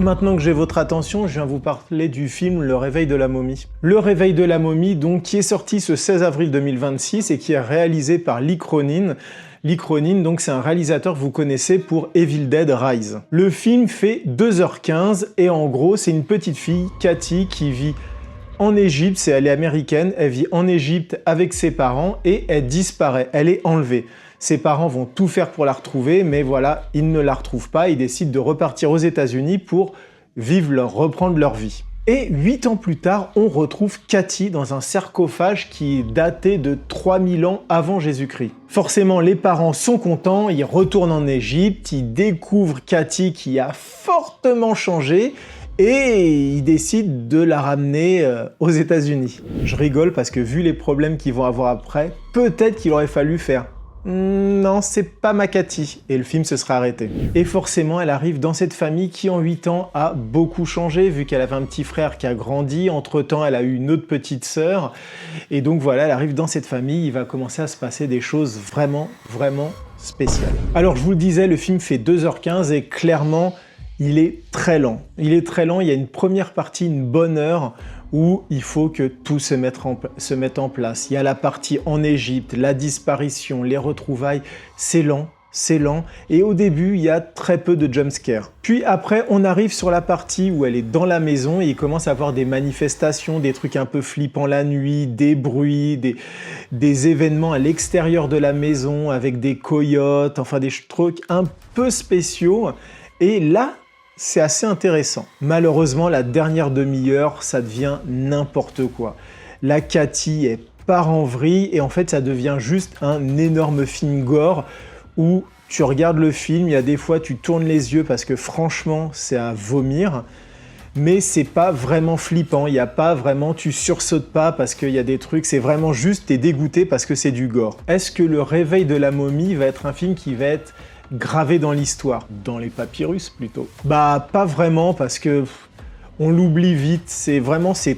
Maintenant que j'ai votre attention, je viens vous parler du film Le Réveil de la momie. Le Réveil de la momie, donc, qui est sorti ce 16 avril 2026 et qui est réalisé par Lee Cronin. Lee Cronin, donc, c'est un réalisateur que vous connaissez pour Evil Dead Rise. Le film fait 2h15 et en gros, c'est une petite fille, Cathy, qui vit en Égypte, elle est américaine, elle vit en Égypte avec ses parents et elle disparaît, elle est enlevée. Ses parents vont tout faire pour la retrouver, mais voilà, ils ne la retrouvent pas, ils décident de repartir aux États-Unis pour reprendre leur vie. Et 8 ans plus tard, on retrouve Cathy dans un sarcophage qui est daté de 3000 ans avant Jésus-Christ. Forcément, les parents sont contents, ils retournent en Égypte, ils découvrent Cathy qui a fortement changé, et ils décident de la ramener aux États-Unis. Je rigole parce que vu les problèmes qu'ils vont avoir après, peut-être qu'il aurait fallu faire non, c'est pas ma Cathy, et le film se serait arrêté. Et forcément, elle arrive dans cette famille qui en 8 ans a beaucoup changé, vu qu'elle avait un petit frère qui a grandi, entre-temps elle a eu une autre petite sœur, et donc voilà, elle arrive dans cette famille, il va commencer à se passer des choses vraiment spéciales. Alors je vous le disais, le film fait 2h15 et clairement, il est très lent. Il est très lent, il y a une première partie, une bonne heure, où il faut que tout se mette en place. Il y a la partie en Égypte, la disparition, les retrouvailles, c'est lent, et au début, il y a très peu de jumpscares. Puis après, on arrive sur la partie où elle est dans la maison et il commence à avoir des manifestations, des trucs un peu flippants la nuit, des bruits, des événements à l'extérieur de la maison avec des coyotes, enfin des trucs un peu spéciaux. Et là, c'est assez intéressant. Malheureusement, la dernière demi-heure, ça devient n'importe quoi. La Cathy, elle part en vrille et en fait, ça devient juste un énorme film gore où tu regardes le film, il y a des fois, tu tournes les yeux parce que franchement, c'est à vomir. Mais c'est pas vraiment flippant, il y a pas vraiment, tu sursautes pas parce qu'il y a des trucs, c'est vraiment juste, t'es dégoûté parce que c'est du gore. Est-ce que Le Réveil de la momie va être un film qui va être gravé dans l'histoire, dans les papyrus plutôt? Bah pas vraiment parce que on l'oublie vite, c'est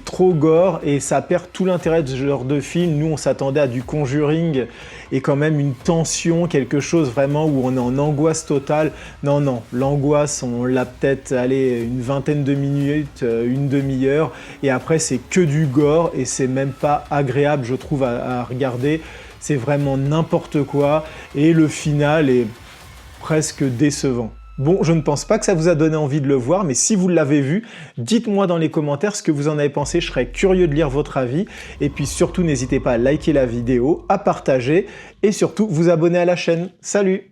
trop gore et ça perd tout l'intérêt de ce genre de film. Nous on s'attendait à du Conjuring et quand même une tension, quelque chose vraiment où on est en angoisse totale. Non, l'angoisse on l'a peut-être une vingtaine de minutes, une demi-heure et après c'est que du gore et c'est même pas agréable je trouve à regarder. C'est vraiment n'importe quoi et le final est presque décevant. Bon, je ne pense pas que ça vous a donné envie de le voir, mais si vous l'avez vu, dites-moi dans les commentaires ce que vous en avez pensé, je serais curieux de lire votre avis. Et puis surtout, n'hésitez pas à liker la vidéo, à partager et surtout vous abonner à la chaîne. Salut!